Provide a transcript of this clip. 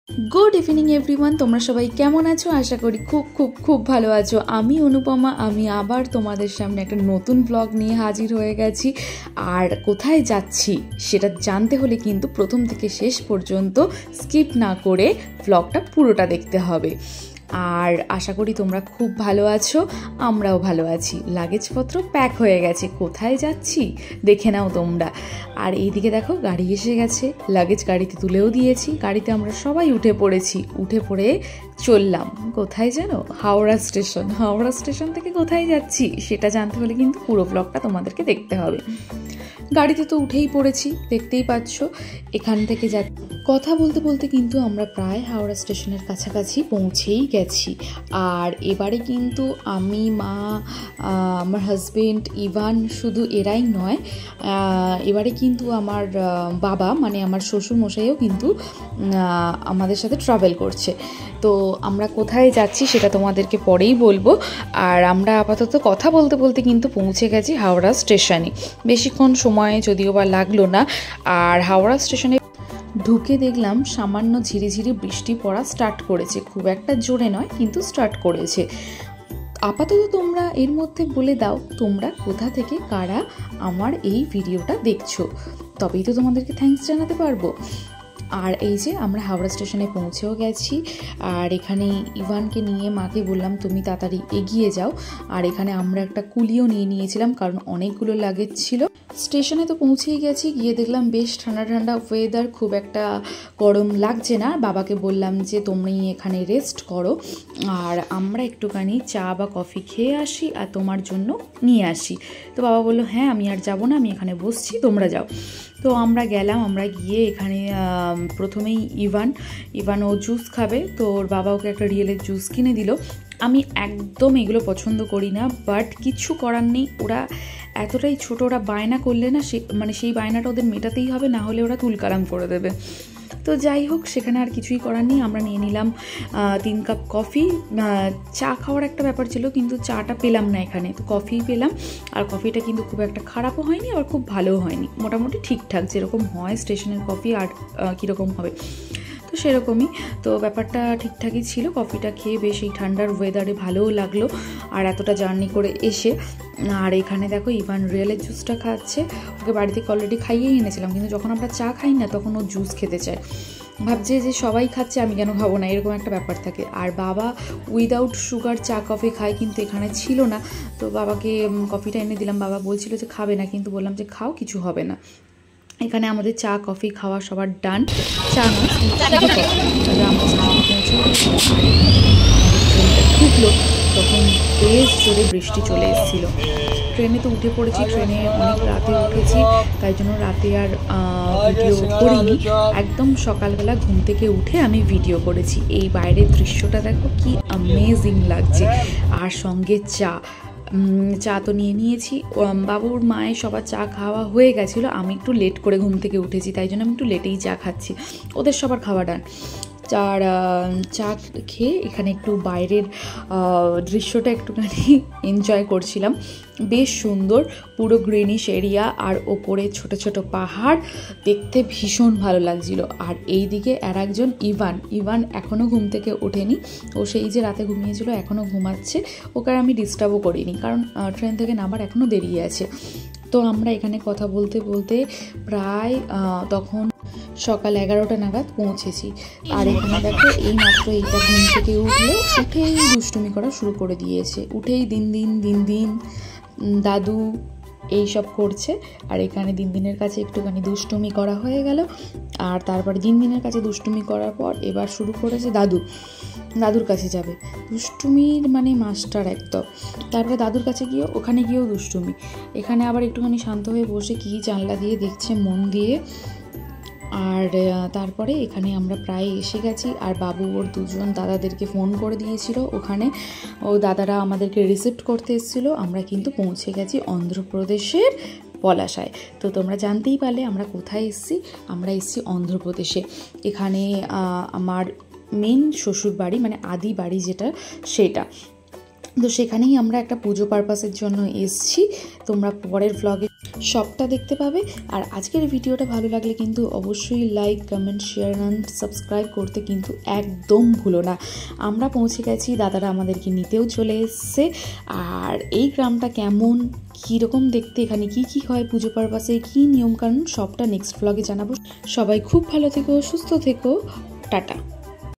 Good evening everyone তোমরা সবাই কেমন আছো আশা করি খুব খুব খুব ভালো আছো। আমি অনুপমা, আমি আবার তোমাদের সামনে একটা নতুন ব্লগ নিয়ে হাজির হয়ে গেছি। আর কোথায় যাচ্ছি সেটা জানতে হলে কিন্তু প্রথম থেকে শেষ পর্যন্ত স্কিপ না করে ব্লগটা পুরোটা দেখতে হবে। আর আশা করি তোমরা খুব ভালো আছো, আমরাও ভালো আছি। লাগেজপত্র প্যাক হয়ে গেছে, কোথায় যাচ্ছি দেখে নাও তোমরা। আর এইদিকে দেখো গাড়ি এসে গেছে, লাগেজ গাড়িতে তুলেও দিয়েছি। গাড়িতে আমরা সবাই উঠে পড়েছি, উঠে পড়ে চললাম কোথায় জানো, হাওড়া স্টেশন। হাওড়া স্টেশন থেকে কোথায় যাচ্ছি সেটা জানতে হলে কিন্তু পুরো ব্লগটা তোমাদেরকে দেখতে হবে। গাড়িতে তো উঠেই পড়েছি, দেখতেই পাচ্ছ। এখান থেকে কথা বলতে বলতে কিন্তু আমরা প্রায় হাওড়া স্টেশনের কাছাকাছি পৌঁছেই গেছি। আর এবারে কিন্তু আমি, মা, আমার হাজবেন্ড, ইভান, শুধু এরাই নয়, এবারে কিন্তু আমার বাবা মানে আমার শ্বশুরমশাইও কিন্তু আমাদের সাথে ট্রাভেল করছে। তো আমরা কোথায় যাচ্ছি সেটা তোমাদেরকে পরেই বলবো। আর আমরা আপাতত কথা বলতে বলতে কিন্তু পৌঁছে গেছি হাওড়া স্টেশনে। বেশিক্ষণ সময় যদিও বা লাগলো না। আর হাওড়া স্টেশনে ঢুকে দেখলাম সামান্য ঝিরিঝিরি বৃষ্টি পড়া স্টার্ট করেছে, খুব একটা জোরে নয় কিন্তু স্টার্ট করেছে। আপাতত তোমরা এর মধ্যে বলে দাও তোমরা কোথা থেকে কারা আমার এই ভিডিওটা দেখছো, তবেই তো তোমাদেরকে থ্যাঙ্কস জানাতে পারবো। আর এই যে আমরা হাওড়া স্টেশনে পৌঁছেও গেছি। আর এখানে ইভানকে নিয়ে মাকে বললাম তুমি তাড়াতাড়ি এগিয়ে যাও। আর এখানে আমরা একটা কুলিও নিয়ে নিয়েছিলাম কারণ অনেকগুলো লাগেজ ছিল। স্টেশনে তো পৌঁছেই গেছি, গিয়ে দেখলাম বেশ ঠান্ডা ঠান্ডা ওয়েদার, খুব একটা গরম লাগছে না। বাবাকে বললাম যে তুমি এখানে রেস্ট করো, আর আমরা একটুখানি চা বা কফি খেয়ে আসি আর তোমার জন্য নিয়ে আসি। তো বাবা বললো হ্যাঁ আমি আর যাবো না, আমি এখানে বসছি, তোমরা যাও। তো আমরা গেলাম। আমরা গিয়ে এখানে প্রথমেই ইভান ও জুস খাবে, তো ওর বাবা ওকে একটা রিয়েলের জুস কিনে দিল। আমি একদম এগুলো পছন্দ করি না, বাট কিছু করার নেই। ওরা এতটাই ছোট, ওরা বায়না করলে না সেই বায়নাটা ওদের মেটাতেই হবে, না হলে ওরা তুলকালাম করে দেবে। তো যাই হোক, সেখানে আর কিছুই করার নেই। আমরা নিয়ে নিলাম 3 কাপ কফি। চা খাওয়ার একটা ব্যাপার ছিল কিন্তু চাটা পেলাম না এখানে, তো কফি পেলাম। আর কফিটা কিন্তু খুব একটা খারাপও হয়নি আবার খুব ভালোও হয়নি, মোটামুটি ঠিকঠাক যেরকম হয় স্টেশনের কফি আর কীরকম হবে তো সেরকমই। তো ব্যাপারটা ঠিকঠাকই ছিল। কফিটা খেয়ে বেশ এই ঠান্ডার ওয়েদারে ভালোও লাগলো আর এতটা জার্নি করে এসে। আর এখানে দেখো ইভান রিয়েলের জুসটা খাচ্ছে। ওকে বাড়ি থেকে অলরেডি খাইয়েই এনেছিলাম, কিন্তু যখন আমরা চা খাই না তখন ও জুস খেতে চায়, ভাবছে যে সবাই খাচ্ছে আমি কেন খাবো না, এরকম একটা ব্যাপার থাকে। আর বাবা উইদাউট সুগার চা কফি খায়, কিন্তু এখানে ছিল না। তো বাবাকে কফিটা এনে দিলাম, বাবা বলছিল যে খাবে না, কিন্তু বললাম যে খাও, কিছু হবে না। এখানে আমাদের চা কফি খাওয়া সবার ডান। চা ঢুকলো তখন বেশ জোরে বৃষ্টি চলে এসেছিল। ট্রেনে তো উঠে পড়েছি, ট্রেনে অনেক রাতে উঠেছি, তাই জন্য রাতে আর ভিডিও করিনি। একদম সকালবেলা ঘুম থেকে উঠে আমি ভিডিও করেছি। এই বাইরের দৃশ্যটা দেখো কি অ্যামেজিং লাগছে। আর সঙ্গে চা তো নিয়ে নিয়েছি। বাবুর মায়ের সবার চা খাওয়া হয়ে গেছিলো, আমি একটু লেট করে ঘুম থেকে উঠেছি, তাই জন্য আমি একটু লেটেই চা খাচ্ছি। ওদের সবার খাওয়া ডান। আর চা খেয়ে এখানে একটু বাইরের দৃশ্যটা একটুখানি এনজয় করছিলাম। বেশ সুন্দর, পুরো গ্রিনিশ এরিয়া আর ওপরে ছোট ছোট পাহাড়, দেখতে ভীষণ ভালো লাগছিল। আর এই দিকে আর একজন ইভান এখনও ঘুম থেকে ওঠেনি। ও সেই যে রাতে ঘুমিয়েছিল এখনও ঘুমাচ্ছে, ওকে আমি ডিস্টার্বও করিনি কারণ ট্রেন থেকে নামার এখনও দেরি আছে। তো আমরা এখানে কথা বলতে বলতে প্রায় তখন সকাল 11টা নাগাদ পৌঁছেছি। আর এখানে দেখো এই মাত্র এইটা ঘুম থেকে উঠেই দুষ্টুমি করা শুরু করে দিয়েছে। উঠেই দিন দিন দাদু এইসব করছে। আর এখানে দিনের কাছে একটুখানি দুষ্টুমি করা হয়ে গেল। আর তারপরে দিনের কাছে দুষ্টুমি করার পর এবার শুরু করেছে দাদুর কাছে যাবে। দুষ্টুমির মানে মাস্টার একদম। তারপরে দাদুর কাছে ওখানে গিয়েও দুষ্টুমি। এখানে আবার একটুখানি শান্ত হয়ে বসে কি জানলা দিয়ে দেখছে মন দিয়ে। আর তারপরে এখানে আমরা প্রায় এসে গেছি। আর বাবু ওর দুজন দাদাদেরকে ফোন করে দিয়েছিল, ওখানে ও দাদারা আমাদেরকে রিসিভ করতে এসেছিলো। আমরা কিন্তু পৌঁছে গেছি অন্ধ্রপ্রদেশের পলাশায়। তো তোমরা জানতেই পারলে আমরা কোথায় এসেছি, আমরা এসেছি অন্ধ্রপ্রদেশে। এখানে আমার মেন শ্বশুর বাড়ি মানে আদি বাড়ি যেটা সেটা। তো সেখানেই আমরা একটা পুজো পারপাসের জন্য এসছি। তোমরা পরের ব্লগে সবটা দেখতে পাবে। আর আজকের ভিডিওটা ভালো লাগলে কিন্তু অবশ্যই like, comment, share and subscribe করতে কিন্তু একদম ভুলো না। আমরা পৌঁছে গেছি, দাদারা আমাদেরকে নিতেও চলে এসছে। আর এই গ্রামটা কেমন, কীরকম দেখতে, এখানে কি কি হয় পুজো পারপাসে, কী নিয়মকানুন, সবটা নেক্সট ব্লগে জানাবো। সবাই খুব ভালো থেকো, সুস্থ থেকো, টাটা।